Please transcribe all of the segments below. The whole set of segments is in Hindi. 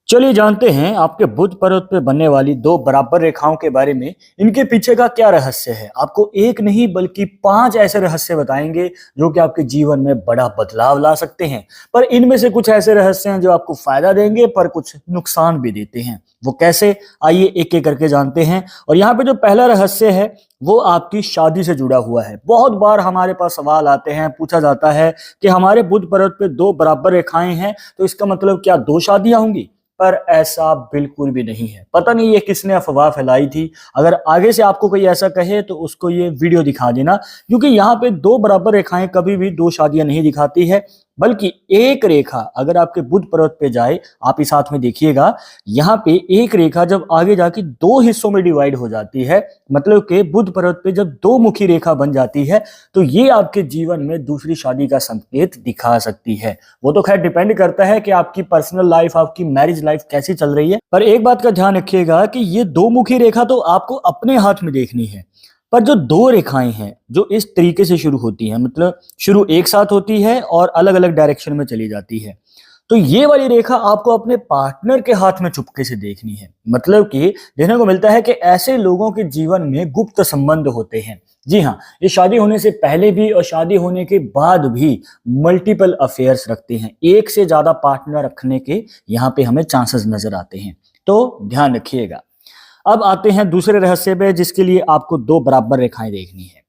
चलिए जानते हैं आपके बुध पर्वत पे बनने वाली दो बराबर रेखाओं के बारे में। इनके पीछे का क्या रहस्य है। आपको एक नहीं बल्कि 5 ऐसे रहस्य बताएंगे जो कि आपके जीवन में बड़ा बदलाव ला सकते हैं। पर इनमें से कुछ ऐसे रहस्य हैं जो आपको फायदा देंगे पर कुछ नुकसान भी देते हैं। वो कैसे, आइए एक एक करके जानते हैं। और यहाँ पे जो पहला रहस्य है वो आपकी शादी से जुड़ा हुआ है। बहुत बार हमारे पास सवाल आते हैं, पूछा जाता है कि हमारे बुध पर्वत पे दो बराबर रेखाएं हैं तो इसका मतलब क्या 2 शादियां होंगी। पर ऐसा बिल्कुल भी नहीं है। पता नहीं ये किसने अफवाह फैलाई थी। अगर आगे से आपको कोई ऐसा कहे तो उसको ये वीडियो दिखा देना, क्योंकि यहाँ पे दो बराबर रेखाएं कभी भी 2 शादियां नहीं दिखाती है, बल्कि एक रेखा अगर आपके बुध पर्वत पे जाए, आप इस हाथ में देखिएगा, यहाँ पे एक रेखा जब आगे जाके 2 हिस्सों में डिवाइड हो जाती है, मतलब कि बुध पर्वत पे जब 2 मुखी रेखा बन जाती है तो ये आपके जीवन में दूसरी शादी का संकेत दिखा सकती है। वो तो खैर डिपेंड करता है कि आपकी पर्सनल लाइफ, आपकी मैरिज लाइफ कैसी चल रही है। पर एक बात का ध्यान रखिएगा कि ये 2 मुखी रेखा तो आपको अपने हाथ में देखनी है, पर जो 2 रेखाएं हैं जो इस तरीके से शुरू होती हैं, मतलब शुरू एक साथ होती है और अलग अलग डायरेक्शन में चली जाती है, तो ये वाली रेखा आपको अपने पार्टनर के हाथ में चुपके से देखनी है। मतलब कि देखने को मिलता है कि ऐसे लोगों के जीवन में गुप्त संबंध होते हैं। जी हाँ, ये शादी होने से पहले भी और शादी होने के बाद भी मल्टीपल अफेयर्स रखते हैं। एक से ज्यादा पार्टनर रखने के यहाँ पे हमें चांसेस नजर आते हैं, तो ध्यान रखिएगा। अब आते हैं दूसरे रहस्य पे, जिसके लिए आपको 2 बराबर रेखाएं देखनी है।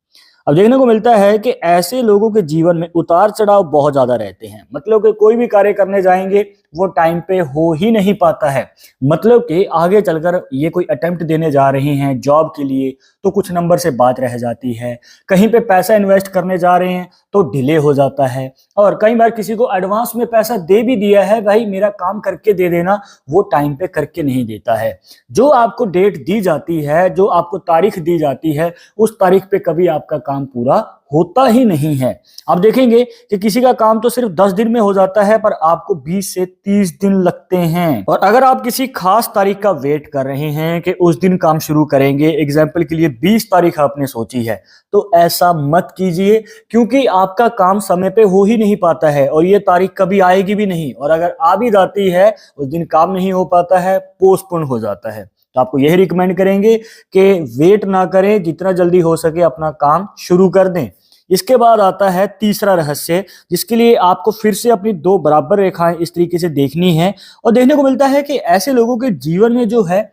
अब देखने को मिलता है कि ऐसे लोगों के जीवन में उतार चढ़ाव बहुत ज्यादा रहते हैं। मतलब कि कोई भी कार्य करने जाएंगे वो टाइम पे हो ही नहीं पाता है। मतलब कि आगे चलकर ये कोई अटेम्प्ट देने जा रहे हैं जॉब के लिए तो कुछ नंबर से बात रह जाती है, कहीं पे पैसा इन्वेस्ट करने जा रहे हैं तो डिले हो जाता है, और कई बार किसी को एडवांस में पैसा दे भी दिया है, भाई मेरा काम करके दे देना, वो टाइम पे करके नहीं देता है। जो आपको डेट दी जाती है, जो आपको तारीख दी जाती है, उस तारीख पे कभी आपका काम पूरा होता ही नहीं है। आप देखेंगे कि किसी का काम तो सिर्फ 10 दिन में हो जाता है पर आपको 20 से 30 दिन लगते हैं। और अगर आप किसी खास तारीख का वेट कर रहे हैं कि उस दिन काम शुरू करेंगे, एग्जाम्पल के लिए 20 तारीख आपने सोची है, तो ऐसा मत कीजिए, क्योंकि आपका काम समय पे हो ही नहीं पाता है और ये तारीख कभी आएगी भी नहीं। और अगर आ भी जाती है उस दिन काम नहीं हो पाता है, पोस्टपोन हो जाता है। तो आपको यही रिकमेंड करेंगे कि वेट ना करें, जितना जल्दी हो सके अपना काम शुरू कर दें। इसके बाद आता है तीसरा रहस्य, जिसके लिए आपको फिर से अपनी 2 बराबर रेखाएं इस तरीके से देखनी है। और देखने को मिलता है कि ऐसे लोगों के जीवन में जो है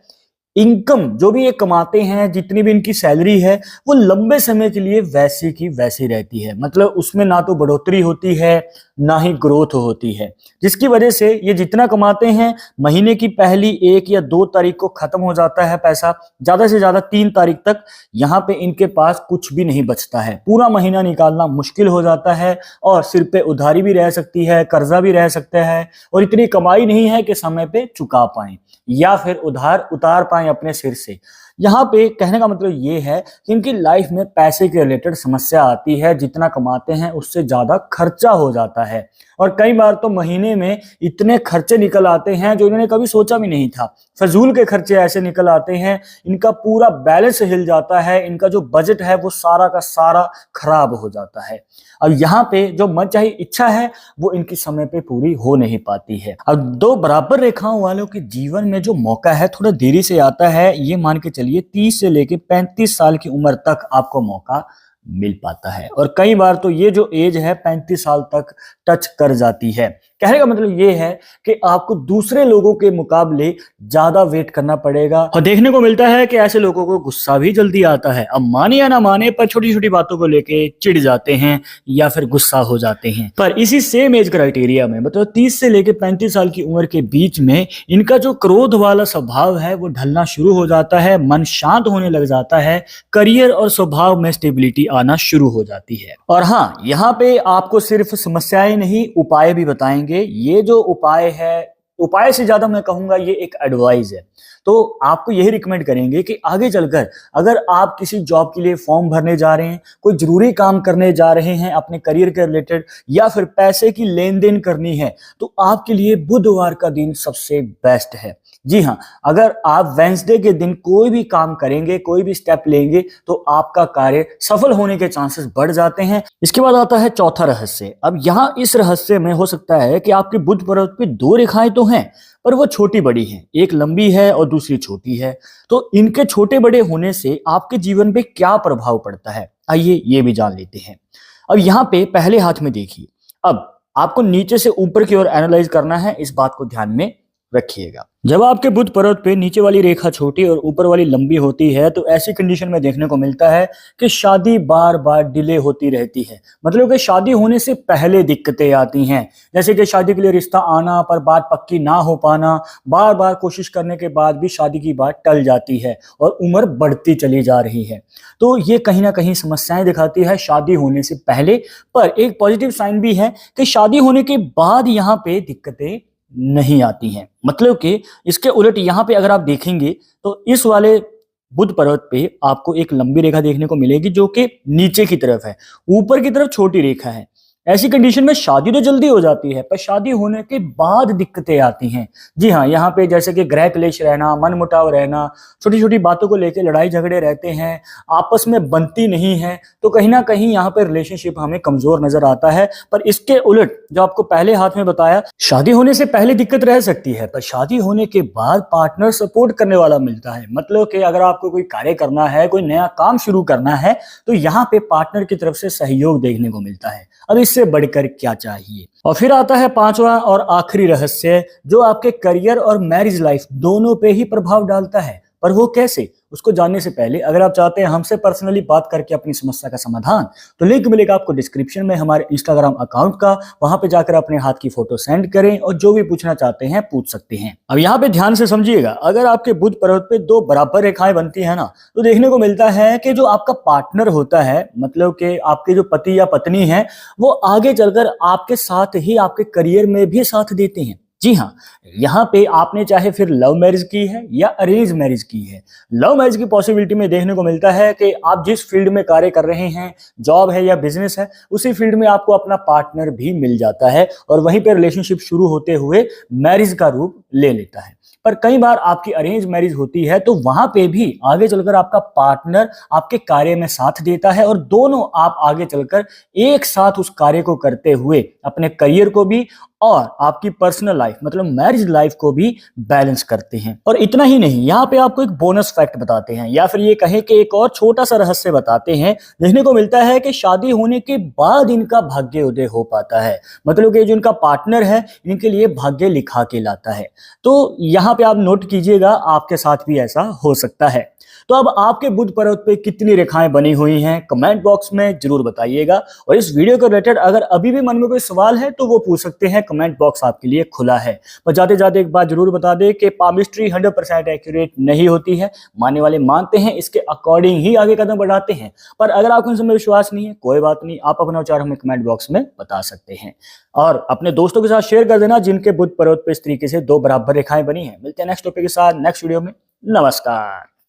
इनकम, जो भी ये कमाते हैं, जितनी भी इनकी सैलरी है, वो लंबे समय के लिए वैसी की वैसी रहती है। मतलब उसमें ना तो बढ़ोतरी होती है ना ही ग्रोथ होती है, जिसकी वजह से ये जितना कमाते हैं महीने की पहली 1 या 2 तारीख को खत्म हो जाता है पैसा, ज्यादा से ज्यादा 3 तारीख तक यहाँ पे इनके पास कुछ भी नहीं बचता है। पूरा महीना निकालना मुश्किल हो जाता है और सिर पे उधारी भी रह सकती है, कर्जा भी रह सकता है, और इतनी कमाई नहीं है कि समय पे चुका पाएं या फिर उधार उतार पाएं अपने सिर से। यहाँ पे कहने का मतलब ये है कि इनकी लाइफ में पैसे के रिलेटेड समस्या आती है, जितना कमाते हैं उससे ज्यादा खर्चा हो जाता है, और कई बार तो महीने में इतने खर्चे निकल आते हैं जो इन्होंने कभी सोचा भी नहीं था। फजूल के खर्चे ऐसे निकल आते हैं, इनका पूरा बैलेंस हिल जाता है, इनका जो बजट है वो सारा का सारा खराब हो जाता है। अब यहाँ पे जो मनचाही इच्छा है वो इनकी समय पे पूरी हो नहीं पाती है। अब 2 बराबर रेखाओं वालों के जीवन में जो मौका है थोड़ा देरी से आता है। ये मान के चलिए 30 से लेके 35 साल की उम्र तक आपको मौका मिल पाता है, और कई बार तो ये जो एज है 35 साल तक टच कर जाती है। कहने का मतलब ये है कि आपको दूसरे लोगों के मुकाबले ज्यादा वेट करना पड़ेगा। और देखने को मिलता है कि ऐसे लोगों को गुस्सा भी जल्दी आता है। अब माने या ना माने, पर छोटी छोटी बातों को लेके चिढ़ जाते हैं या फिर गुस्सा हो जाते हैं। पर इसी सेम एज क्राइटेरिया में, मतलब 30 से लेके 35 साल की उम्र के बीच में, इनका जो क्रोध वाला स्वभाव है वो ढलना शुरू हो जाता है, मन शांत होने लग जाता है, करियर और स्वभाव में स्टेबिलिटी आना शुरू हो जाती है। और हाँ, यहाँ पे आपको सिर्फ समस्याएं नहीं, उपाय भी बताएंगे। ये जो उपाय है, उपाय से ज्यादा मैं कहूंगा ये एक एडवाइस है। तो आपको यही रिकमेंड करेंगे कि आगे चलकर अगर आप किसी जॉब के लिए फॉर्म भरने जा रहे हैं, कोई जरूरी काम करने जा रहे हैं अपने करियर के रिलेटेड, या फिर पैसे की लेन देन करनी है, तो आपके लिए बुधवार का दिन सबसे बेस्ट है। जी हाँ, अगर आप वेंसडे के दिन कोई भी काम करेंगे, कोई भी स्टेप लेंगे, तो आपका कार्य सफल होने के चांसेस बढ़ जाते हैं। इसके बाद आता है चौथा रहस्य। अब यहाँ इस रहस्य में हो सकता है कि आपके बुध पर्वत पे 2 रेखाएं तो हैं, पर वो छोटी बड़ी हैं। एक लंबी है और दूसरी छोटी है। तो इनके छोटे बड़े होने से आपके जीवन पे क्या प्रभाव पड़ता है, आइए ये भी जान लेते हैं। अब यहाँ पे पहले हाथ में देखिए। अब आपको नीचे से ऊपर की ओर एनालाइज करना है, इस बात को ध्यान में रखिएगा। जब आपके बुध पर्वत पे नीचे वाली रेखा छोटी और ऊपर वाली लंबी होती है तो ऐसी कंडीशन में देखने को मिलता है कि शादी बार बार डिले होती रहती है। मतलब कि शादी होने से पहले दिक्कतें आती हैं, जैसे कि शादी के लिए रिश्ता आना पर बात पक्की ना हो पाना, बार बार कोशिश करने के बाद भी शादी की बात टल जाती है और उम्र बढ़ती चली जा रही है। तो ये कहीं ना कहीं समस्याएं दिखाती है शादी होने से पहले। पर एक पॉजिटिव साइन भी है कि शादी होने के बाद यहाँ पे दिक्कतें नहीं आती हैं। मतलब कि इसके उलट यहाँ पे अगर आप देखेंगे तो इस वाले बुध पर्वत पे आपको एक लंबी रेखा देखने को मिलेगी जो कि नीचे की तरफ है, ऊपर की तरफ छोटी रेखा है। ऐसी कंडीशन में शादी तो जल्दी हो जाती है पर शादी होने के बाद दिक्कतें आती हैं। जी हाँ, यहाँ पे जैसे कि गृह क्लेश रहना, मनमुटाव रहना, छोटी छोटी बातों को लेकर लड़ाई झगड़े रहते हैं, आपस में बनती नहीं है, तो कहीं ना कहीं यहाँ पे रिलेशनशिप हमें कमजोर नजर आता है। पर इसके उलट जो आपको पहले हाथ में बताया, शादी होने से पहले दिक्कत रह सकती है पर शादी होने के बाद पार्टनर सपोर्ट करने वाला मिलता है। मतलब कि अगर आपको कोई कार्य करना है, कोई नया काम शुरू करना है, तो यहाँ पे पार्टनर की तरफ से सहयोग देखने को मिलता है। अब इससे बढ़कर क्या चाहिए। और फिर आता है पांचवा और आखिरी रहस्य, जो आपके करियर और मैरिज लाइफ दोनों पे ही प्रभाव डालता है। पर वो कैसे, उसको जानने से पहले अगर आप चाहते हैं हमसे पर्सनली बात करके अपनी समस्या का समाधान, तो लिंक मिलेगा आपको डिस्क्रिप्शन में हमारे इंस्टाग्राम अकाउंट का। वहां पे जाकर अपने हाथ की फोटो सेंड करें और जो भी पूछना चाहते हैं पूछ सकते हैं। अब यहाँ पे ध्यान से समझिएगा, अगर आपके बुध पर्वत पे दो बराबर रेखाएं बनती है ना, तो देखने को मिलता है कि जो आपका पार्टनर होता है, मतलब कि आपके जो पति या पत्नी है, वो आगे चलकर आपके साथ ही आपके करियर में भी साथ देते हैं। जी हाँ, यहाँ पे आपने चाहे फिर लव मैरिज की है या अरेंज मैरिज की है। लव मैरिज की पॉसिबिलिटी में देखने को मिलता है कि आप जिस फील्ड में कार्य कर रहे हैं, जॉब है या बिजनेस है, उसी फील्ड में आपको अपना पार्टनर भी मिल जाता है और वहीं पे रिलेशनशिप शुरू होते हुए मैरिज का रूप ले लेता है। पर कई बार आपकी अरेंज मैरिज होती है तो वहां पे भी आगे चलकर आपका पार्टनर आपके कार्य में साथ देता है और दोनों आप आगे चलकर एक साथ उस कार्य को करते हुए अपने करियर को भी और आपकी पर्सनल लाइफ मतलब मैरिज लाइफ को भी बैलेंस करते हैं। और इतना ही नहीं, यहाँ पे आपको एक बोनस फैक्ट बताते हैं या फिर ये कहें कि एक और छोटा सा रहस्य बताते हैं। देखने को मिलता है कि शादी होने के बाद इनका भाग्योदय हो पाता है। मतलब कि जो इनका पार्टनर है इनके लिए भाग्य लिखा के लाता है। तो यहाँ पे आप नोट कीजिएगा, आपके साथ भी ऐसा हो सकता है। तो अब आपके बुध पर्वत पे कितनी रेखाएं बनी हुई हैं, कमेंट बॉक्स में जरूर बताइएगा। और इस वीडियो के रिलेटेड अगर अभी भी मन में कोई सवाल है तो वो पूछ सकते हैं, कमेंट बॉक्स आपके लिए खुला है। पर जाते जाते एक बात जरूर बता दें कि पामिस्ट्री 100% एक्यूरेट नहीं होती है। मानने वाले मानते हैं, इसके अकॉर्डिंग ही आगे कदम बढ़ाते हैं। पर अगर आपको इनसे विश्वास नहीं है, कोई बात नहीं, आप अपना विचार हमें कमेंट बॉक्स में बता सकते हैं और अपने दोस्तों के साथ शेयर कर देना जिनके बुध पर्वत पे इस तरीके से दो बराबर रेखाएं बनी हैं। मिलते हैं नेक्स्ट टॉपिक के साथ नेक्स्ट वीडियो में। नमस्कार।